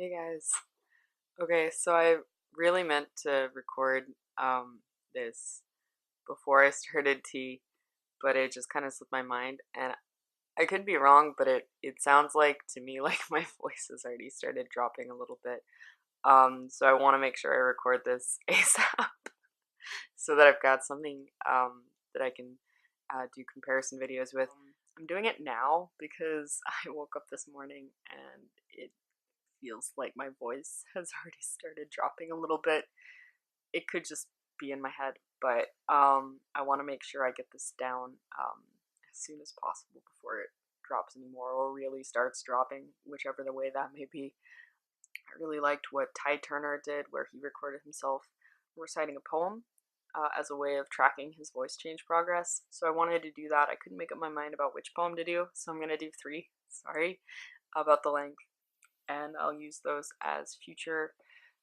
Hey guys. Okay, so I really meant to record this before I started tea, but it just kind of slipped my mind, and I could be wrong, but it sounds like to me like my voice has already started dropping a little bit. So I want to make sure I record this ASAP so that I've got something that I can do comparison videos with. I'm doing it now because I woke up this morning and it feels like my voice has already started dropping a little bit. It could just be in my head, but I want to make sure I get this down as soon as possible before it drops anymore or really starts dropping, whichever the way that may be. I really liked what Ty Turner did, where he recorded himself reciting a poem as a way of tracking his voice change progress. So I wanted to do that. I couldn't make up my mind about which poem to do, so I'm going to do three. Sorry about the length. And I'll use those as future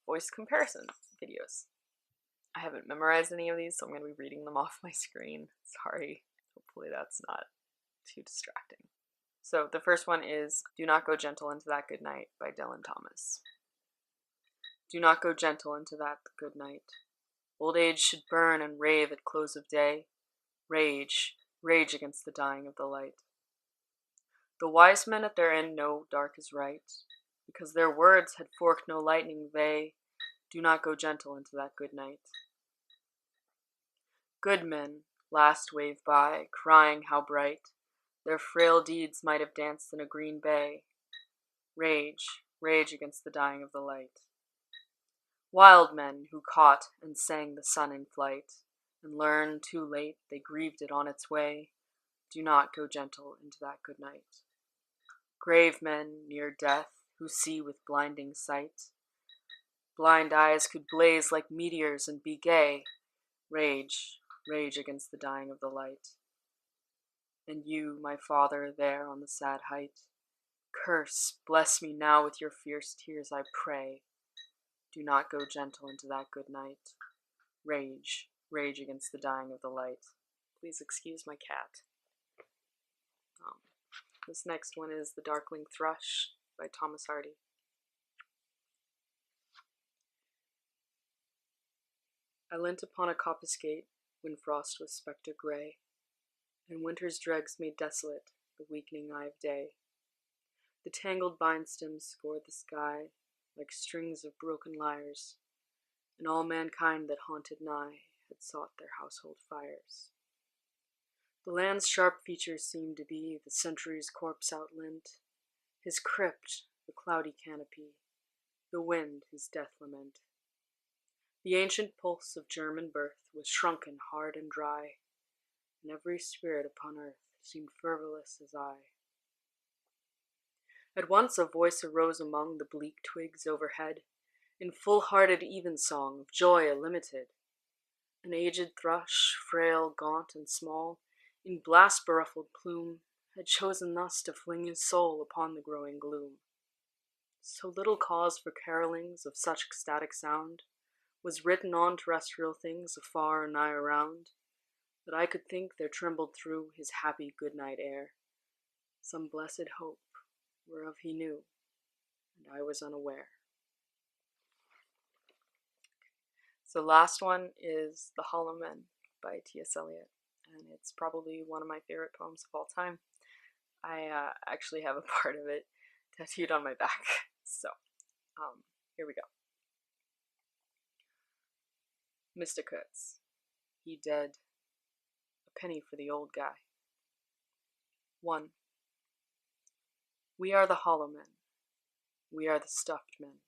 voice comparison videos. I haven't memorized any of these, so I'm going to be reading them off my screen. Sorry. Hopefully that's not too distracting. So the first one is Do Not Go Gentle Into That Good Night by Dylan Thomas. Do not go gentle into that good night. Old age should burn and rave at close of day. Rage, rage against the dying of the light. The wise men at their end know dark is right. Because their words had forked no lightning, they do not go gentle into that good night. Good men last wave by, crying how bright their frail deeds might have danced in a green bay. Rage, rage against the dying of the light. Wild men who caught and sang the sun in flight, and learned too late they grieved it on its way, do not go gentle into that good night. Grave men near death, who see with blinding sight, blind eyes could blaze like meteors and be gay. Rage, rage against the dying of the light. And you, my father, there on the sad height, curse, bless me now with your fierce tears, I pray. Do not go gentle into that good night. Rage, rage against the dying of the light. Please excuse my cat. This next one is The Darkling Thrush by Thomas Hardy. I leant upon a coppice gate when frost was spectre gray, and winter's dregs made desolate the weakening eye of day. The tangled vine stems scored the sky like strings of broken lyres, and all mankind that haunted nigh had sought their household fires. The land's sharp features seemed to be the century's corpse outlint, his crypt the cloudy canopy, the wind his death lament. The ancient pulse of German birth was shrunken, hard, and dry, and every spirit upon earth seemed fervorless as I. At once a voice arose among the bleak twigs overhead, in full-hearted evensong of joy illimited. An aged thrush, frail, gaunt, and small, in blast-beruffled plume, had chosen thus to fling his soul upon the growing gloom. So little cause for carolings of such ecstatic sound was written on terrestrial things afar and nigh around, that I could think there trembled through his happy good-night air some blessed hope whereof he knew, and I was unaware. So last one is The Hollow Men by T.S. Eliot, and it's probably one of my favorite poems of all time. I actually have a part of it tattooed on my back, so here we go. Mr. Kurtz, he dead, a penny for the old guy. 1. We are the hollow men, we are the stuffed men,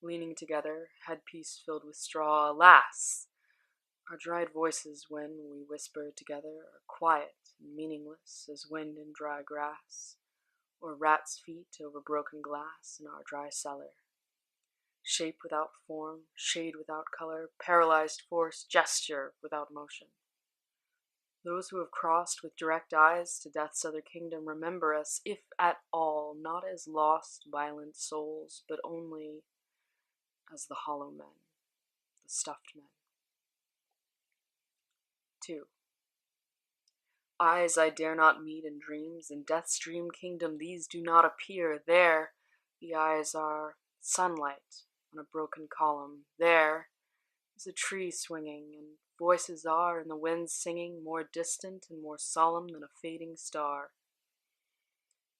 leaning together, headpiece filled with straw. Alas! Our dried voices when we whisper together are quiet and meaningless as wind in dry grass, or rats' feet over broken glass in our dry cellar. Shape without form, shade without color, paralyzed force, gesture without motion. Those who have crossed with direct eyes to death's other kingdom remember us, if at all, not as lost, violent souls, but only as the hollow men, the stuffed men. 2. Eyes I dare not meet in dreams, in death's dream kingdom these do not appear. There the eyes are sunlight on a broken column. There is a tree swinging, and voices are in the wind singing, more distant and more solemn than a fading star.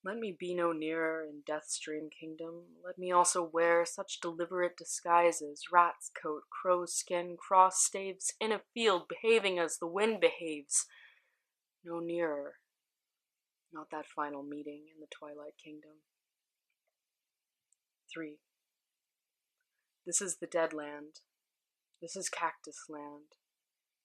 Let me be no nearer in death's dream kingdom. Let me also wear such deliberate disguises, rat's coat, crow's skin, cross staves, in a field, behaving as the wind behaves. No nearer, not that final meeting in the twilight kingdom. 3. This is the dead land. This is cactus land.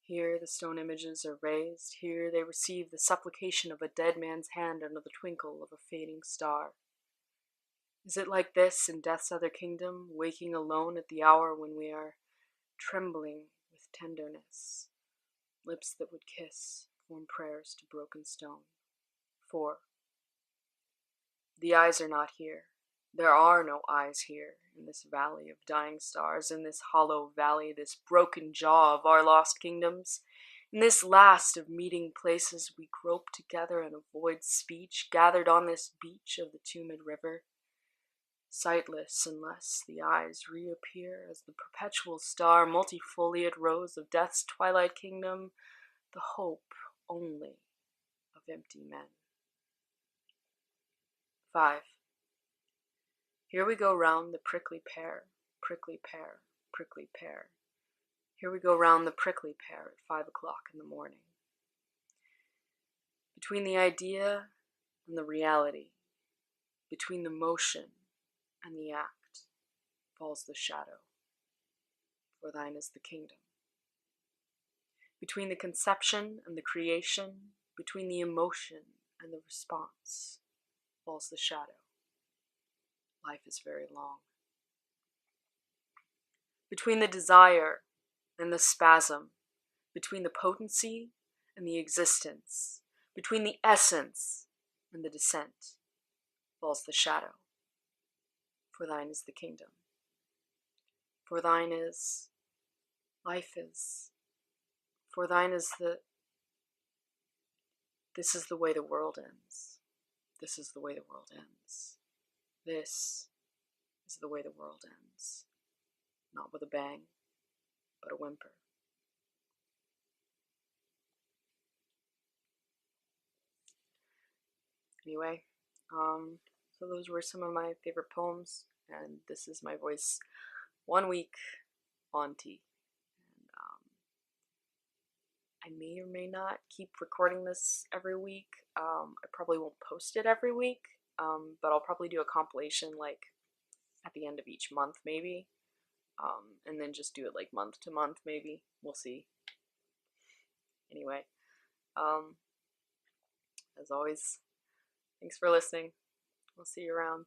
Here the stone images are raised. Here they receive the supplication of a dead man's hand under the twinkle of a fading star. Is it like this in death's other kingdom, waking alone at the hour when we are trembling with tenderness, lips that would kiss, form prayers to broken stone? 4. The eyes are not here. There are no eyes here, in this valley of dying stars, in this hollow valley, this broken jaw of our lost kingdoms. In this last of meeting places, we grope together and avoid speech, gathered on this beach of the tumid river, sightless unless the eyes reappear as the perpetual star, multifoliate rose of death's twilight kingdom, the hope only of empty men. 5. Here we go round the prickly pear, prickly pear, prickly pear. Here we go round the prickly pear at 5 o'clock in the morning. Between the idea and the reality, between the motion and the act, falls the shadow, for thine is the kingdom. Between the conception and the creation, between the emotion and the response, falls the shadow. Life is very long. Between the desire and the spasm, between the potency and the existence, between the essence and the descent, falls the shadow. For thine is the kingdom. For thine is, life is. For thine is this is the way the world ends. This is the way the world ends. This is the way the world ends. Not with a bang, but a whimper. Anyway, so those were some of my favorite poems, and this is my voice 1 week on tea. And I may or may not keep recording this every week. I probably won't post it every week, but I'll probably do a compilation like at the end of each month maybe, and then just do it like month to month maybe. We'll see. Anyway, as always, thanks for listening. I'll see you around.